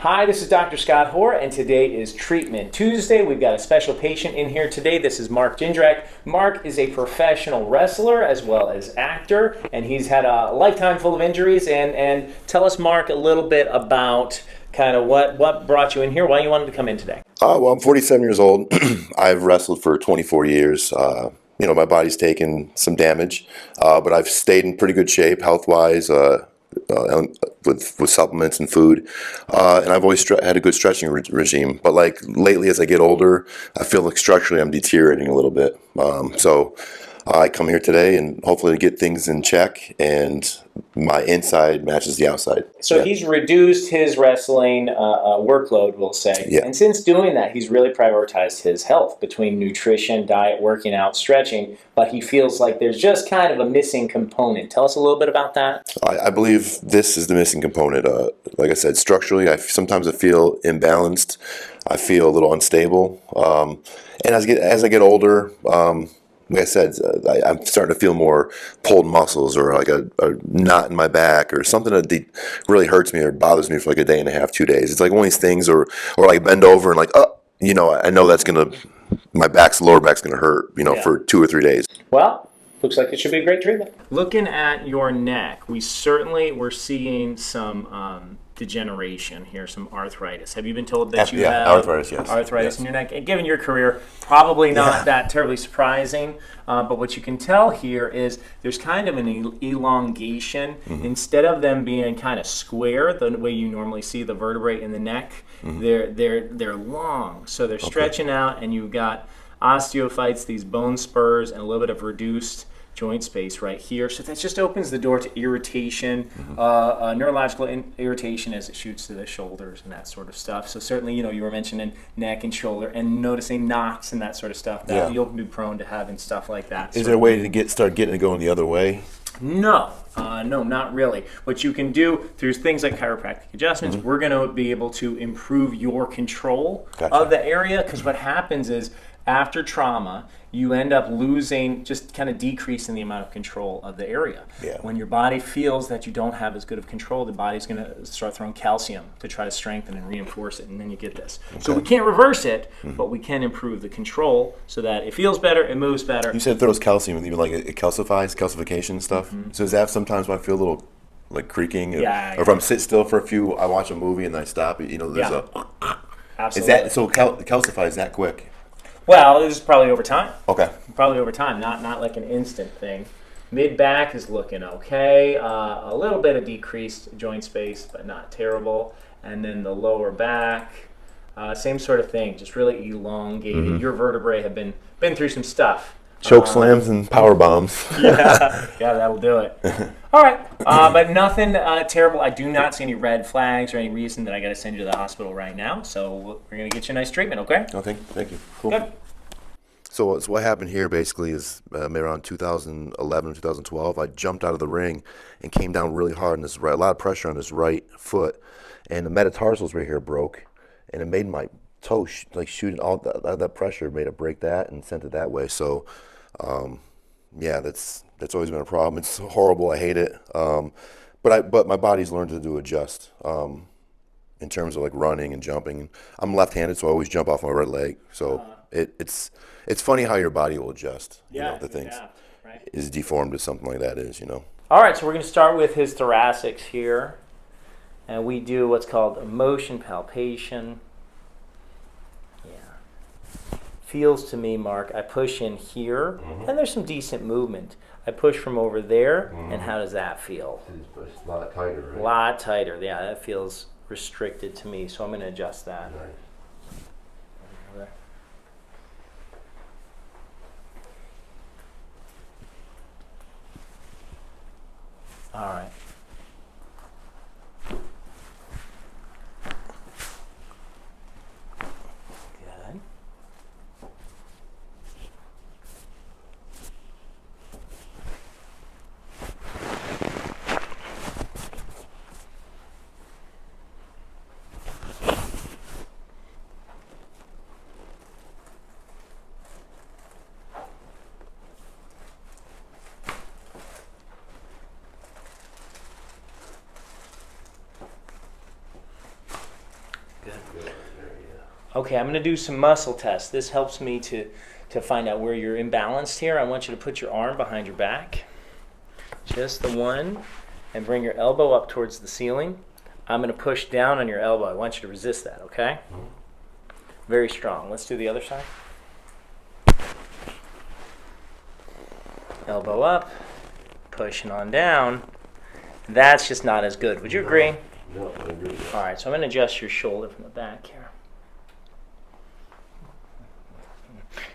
Hi, this is Dr. Scott Hoar, and today is Treatment Tuesday. We've got a special patient in here today. This is Mark Jindrak. Mark is a professional wrestler as well as actor, and he's had a lifetime full of injuries. And tell us, Mark, a little bit about kind of what brought you in here, why you wanted to come in today. Well, I'm 47 years old. I've wrestled for 24 years. My body's taken some damage, but I've stayed in pretty good shape health-wise, with supplements and food, and I've always had a good stretching regime. But like lately, as I get older, I feel like structurally I'm deteriorating a little bit. So I come here today and hopefully to get things in check, and my inside matches the outside. So he's reduced his wrestling workload, we'll say. Yeah. And since doing that, he's really prioritized his health between nutrition, diet, working out, stretching. But he feels like there's just kind of a missing component. Tell us a little bit about that. I believe this is the missing component. Like I said, structurally, sometimes I feel imbalanced. I feel a little unstable. And as I get older, like I said, I'm starting to feel more pulled muscles, or like a knot in my back, or something that really hurts me or bothers me for like a day and a half, 2 days. It's like one of these things, or like bend over and like, I know my lower back's gonna hurt, for 2 or 3 days. Well, looks like it should be a great treatment. Looking at your neck, we're seeing some degeneration here, some arthritis. Have you been told that you have arthritis? Yes, arthritis in your neck? And given your career, probably not that terribly surprising. But what you can tell here is there's kind of an elongation. Mm-hmm. Instead of them being kind of square, the way you normally see the vertebrae in the neck, mm-hmm. they're long, so they're stretching out, and you've got osteophytes, these bone spurs, and a little bit of reduced joint space right here. So that just opens the door to irritation, mm-hmm. Neurological irritation as it shoots to the shoulders and that sort of stuff. So certainly, you were mentioning neck and shoulder and noticing knots and that sort of stuff that you'll be prone to having stuff like that. Is there a way to start getting it going the other way? No, not really. What you can do through things like chiropractic adjustments, mm-hmm. we're going to be able to improve your control of the area, because what happens is after trauma, you end up just kind of decreasing the amount of control of the area. Yeah. When your body feels that you don't have as good of control, the body's going to start throwing calcium to try to strengthen and reinforce it, and then you get this. Okay. So we can't reverse it, mm-hmm. but we can improve the control so that it feels better, it moves better. You said it throws calcium, even like it calcification stuff. Mm-hmm. So is that sometimes when I feel a little like creaking? Or if I'm sit still for I watch a movie and I stop, there's Absolutely. Is that, so calcifies that quick? Well, this is probably over time. Okay. Probably over time, not like an instant thing. Mid-back is looking okay. A little bit of decreased joint space, but not terrible. And then the lower back, same sort of thing, just really elongated. Mm-hmm. Your vertebrae have been through some stuff. Choke slams and power bombs. yeah, that'll do it. All right, but nothing terrible. I do not see any red flags or any reason that I got to send you to the hospital right now. So we're going to get you a nice treatment, okay? Okay, thank you. Cool. Good. So what happened here basically is maybe around 2011, 2012, I jumped out of the ring and came down really hard on this right, a lot of pressure on this right foot, and the metatarsals right here broke, and it made my toe shooting all that pressure made it break that and sent it that way. So that's always been a problem. It's horrible. I hate it. But my body's learned to adjust in terms of like running and jumping. I'm left-handed, so I always jump off my right leg. So it's funny how your body will adjust. The things is deformed as something like that is. All right, so we're going to start with his thoracics here, and we do what's called a motion palpation. Feels to me, Mark, I push in here, mm-hmm. and there's some decent movement. I push from over there, mm-hmm. and how does that feel? It's a lot tighter, right? A lot tighter, yeah, that feels restricted to me, so I'm going to adjust that. Right. All right. Good. Okay, I'm going to do some muscle tests. This helps me to find out where you're imbalanced here. I want you to put your arm behind your back. Just the one. And bring your elbow up towards the ceiling. I'm going to push down on your elbow. I want you to resist that, okay? Very strong. Let's do the other side. Elbow up. Pushing on down. That's just not as good. Would you agree? No, I agree. All right, so I'm going to adjust your shoulder from the back here.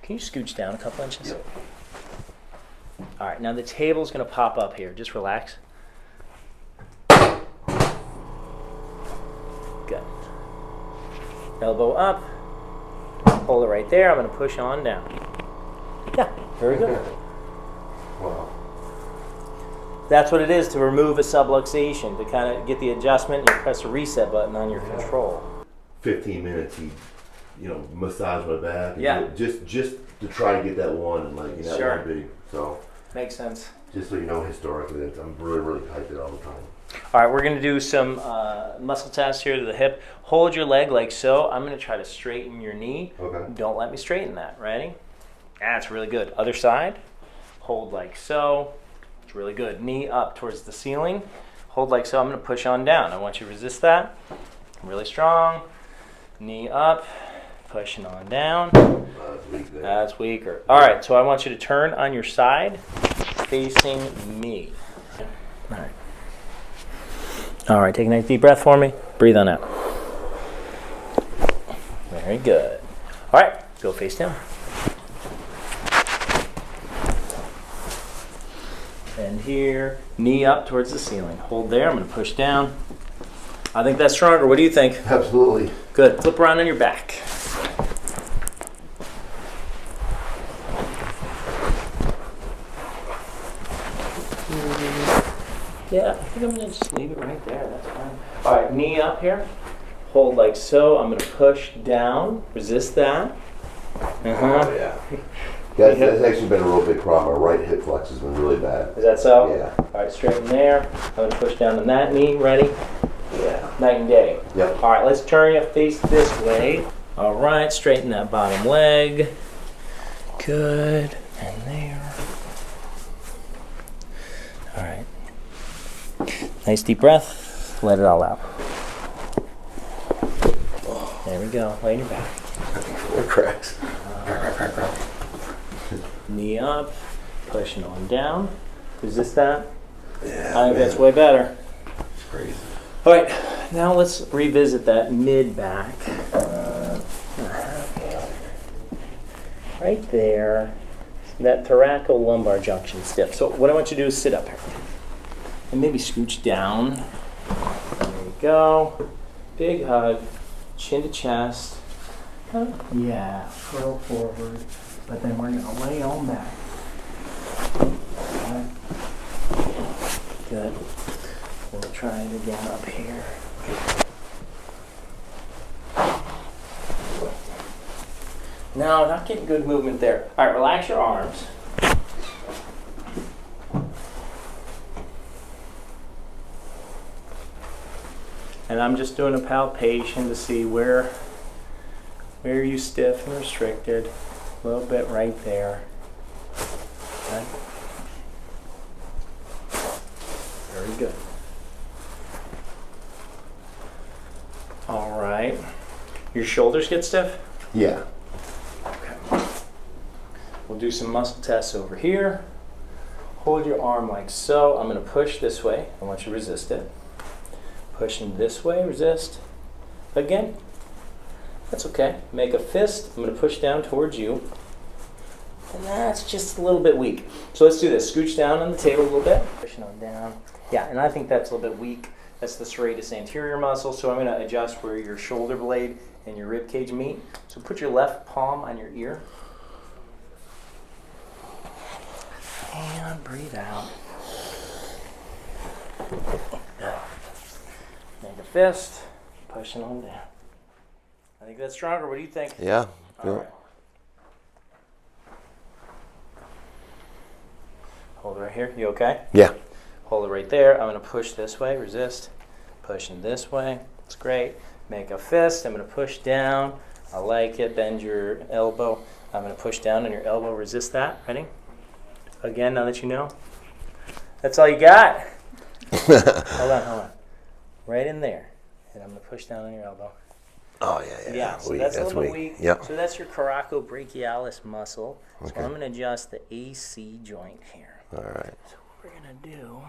Can you scooch down a couple inches? Yep. All right, now the table's going to pop up here. Just relax. Good. Elbow up. Hold it right there. I'm going to push on down. Yeah, very good. Wow. That's what it is to remove a subluxation, to kind of get the adjustment. You press the reset button on your control. 15 minutes, he, massage my back. Yeah. Just to try to get that one, and Sure. that big. So Makes sense. just so you know, historically, I'm really tight there all the time. All right, we're going to do some muscle tests here to the hip. Hold your leg like so. I'm going to try to straighten your knee. Okay. Don't let me straighten that. Ready? That's really good. Other side. Hold like so. It's really good. Knee up towards the ceiling. Hold like so. I'm going to push on down. I want you to resist that. Really strong. Knee up. Pushing on down. That's weak there. That's weaker. All right, so I want you to turn on your side facing me. All right. All right, take a nice deep breath for me. Breathe on out. Very good. All right, go face down. Bend here, knee up towards the ceiling. Hold there, I'm gonna push down. I think that's stronger. What do you think? Absolutely. Good, flip around on your back. Yeah, I think I'm gonna just leave it right there, that's fine. All right, knee up here. Hold like so, I'm gonna push down, resist that. Oh, yeah. Guys, that's actually been a real big problem. My right hip flex has been really bad. Is that so? Yeah. All right, straighten there. I'm gonna push down on that knee, ready? Yeah. Night and day. Yep. All right, let's turn you face this way. All right, straighten that bottom leg. Good, and there. All right. Nice deep breath. Let it all out. There we go. Lay on your back. It cracks. Knee up. Pushing on down. Resist that. Yeah. I think that's way better. It's crazy. All right, now let's revisit that mid back. Right there. That thoracolumbar junction stiff. So what I want you to do is sit up here. And maybe scooch down. There you go. Big hug. Chin to chest. Yeah, curl forward. But then we're going to lay on back. Okay. Good. We'll try it again up here. No, not getting good movement there. All right, relax your arms. And I'm just doing a palpation to see where you stiff and restricted. A little bit right there. Okay. Very good. All right. Your shoulders get stiff? Yeah. Okay. We'll do some muscle tests over here. Hold your arm like so. I'm going to push this way. I want you to resist it. Pushing this way, resist. Again. That's okay. Make a fist. I'm going to push down towards you. And that's just a little bit weak. So let's do this. Scooch down on the table a little bit. Pushing on down. Yeah, and I think that's a little bit weak. That's the serratus anterior muscle. So I'm going to adjust where your shoulder blade and your rib cage meet. So put your left palm on your ear. And breathe out. Good. Make a fist. Pushing on down. I think that's stronger. What do you think? Yeah. All right. Hold it right here. You okay? Yeah. Hold it right there. I'm going to push this way. Resist. Pushing this way. That's great. Make a fist. I'm going to push down. I like it. Bend your elbow. I'm going to push down on your elbow. Resist that. Ready? Again, now that you know. That's all you got. Hold on. Right in there. And I'm going to push down on your elbow. Oh, yeah. So that's a little bit weak. Yep. So that's your coracobrachialis muscle. Okay. So I'm going to adjust the AC joint here. All right. So what we're going to do...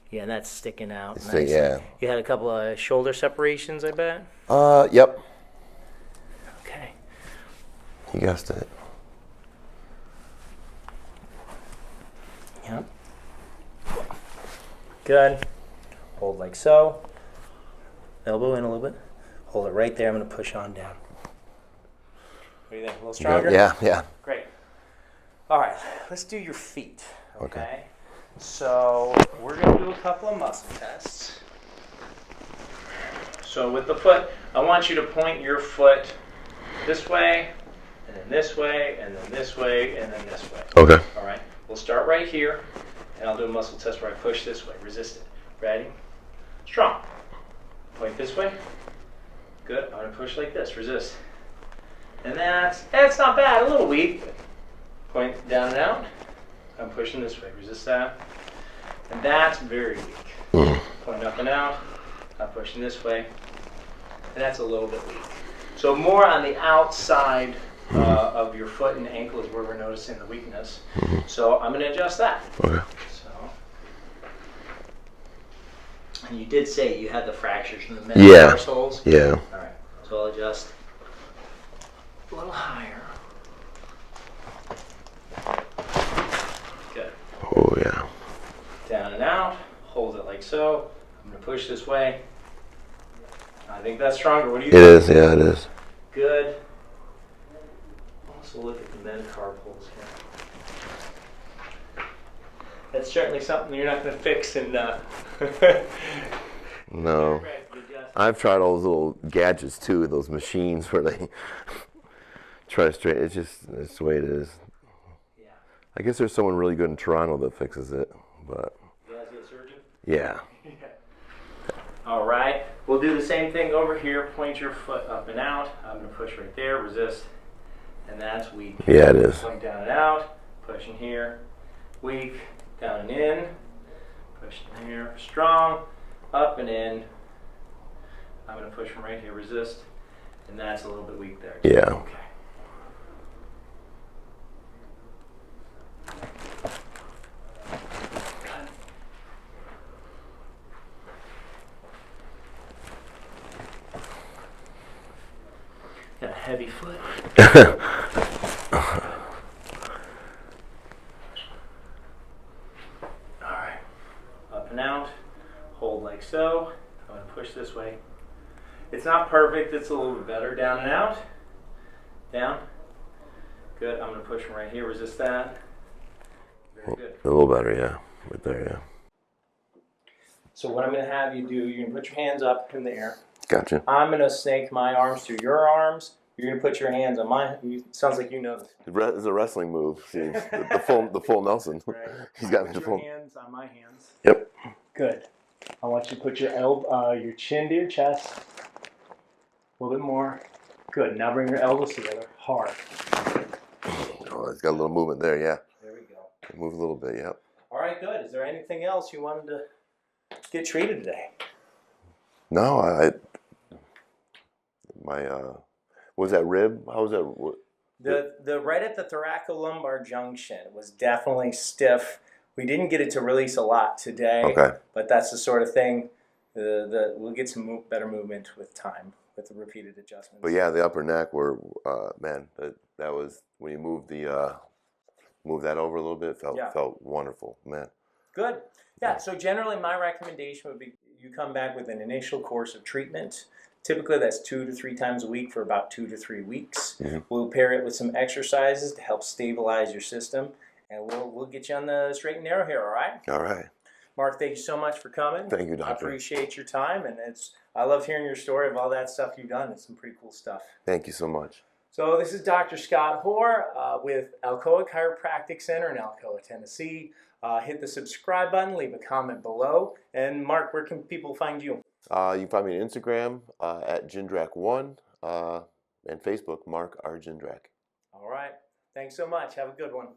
Yeah, that's sticking out. Nice. Yeah. You had a couple of shoulder separations, I bet? Yep. Okay. You guessed it. Yep. Good. Hold like so. Elbow in a little bit. Hold it right there. I'm going to push on down. What do you think? A little stronger? Yeah. Great. All right. Let's do your feet. Okay. So we're going to do a couple of muscle tests. So with the foot, I want you to point your foot this way, and then this way, and then this way, and then this way. Okay. All right. We'll start right here, and I'll do a muscle test where I push this way. Resist it. Ready? Strong. Point this way. Good. I'm going to push like this. Resist. And that's not bad. A little weak. Point down and out. I'm pushing this way. Resist that. And that's very weak. Point up and out. I'm pushing this way. And that's a little bit weak. So more on the outside of your foot and ankle is where we're noticing the weakness. So I'm going to adjust that. Okay. And you did say you had the fractures in the metatarsals. Yeah. All right. So I'll adjust a little higher. Good. Oh, yeah. Down and out. Hold it like so. I'm going to push this way. I think that's stronger. What do you think? It is. Yeah, it is. Good. Also look at the metacarpals here. That's certainly something you're not going to fix in... No. I've tried all those little gadgets too, those machines where they try to straighten. It's the way it is. Yeah. I guess there's someone really good in Toronto that fixes it, but. You guys get a surgeon? Yeah. All right. We'll do the same thing over here. Point your foot up and out. I'm going to push right there. Resist. And that's weak. Yeah, it is. Point down and out. Pushing here. Weak. Down and in. Pushing here. Strong. Up and in. I'm going to push from right here. Resist. And that's a little bit weak there. Yeah. Okay. Got a heavy foot. Alright. Up and out. Hold like so. I'm going to push this way. It's not perfect. It's a little bit better. Down and out. Down. Good. I'm going to push from right here. Resist that. Very good. A little better, yeah. Right there, yeah. So what I'm going to have you do, you're going to put your hands up in the air. Gotcha. I'm going to snake my arms through your arms. You're going to put your hands on my... Sounds like you know this. It's a wrestling move. See, the full Nelson. Right. He's got Put the your full. hands on my hands. Yep. Good. I want you to put your your chin to your chest. A little bit more. Good. Now bring your elbows together. Hard. Oh, it's got a little movement there, yeah. There we go. Move a little bit, yep. All right, good. Is there anything else you wanted to get treated today? No, was that rib? How was that? The right at the thoracolumbar junction was definitely stiff. We didn't get it to release a lot today. Okay. But that's the sort of thing. We'll get some better movement with time, with the repeated adjustments. But yeah, the upper neck were man. That was when you moved that over a little bit. Felt wonderful, man. Good. Yeah. So generally, my recommendation would be you come back with an initial course of treatment. Typically, that's 2 to 3 times a week for about 2 to 3 weeks. Mm-hmm. We'll pair it with some exercises to help stabilize your system, and we'll get you on the straight and narrow here. All right. All right. Mark, thank you so much for coming. Thank you, Doctor. I appreciate your time, and I love hearing your story of all that stuff you've done. It's some pretty cool stuff. Thank you so much. So this is Dr. Scott Hoar with Alcoa Chiropractic Center in Alcoa, Tennessee. Hit the subscribe button, leave a comment below. And Mark, where can people find you? You can find me on Instagram at Jindrak1 and Facebook, Mark R. Jindrak. All right. Thanks so much. Have a good one.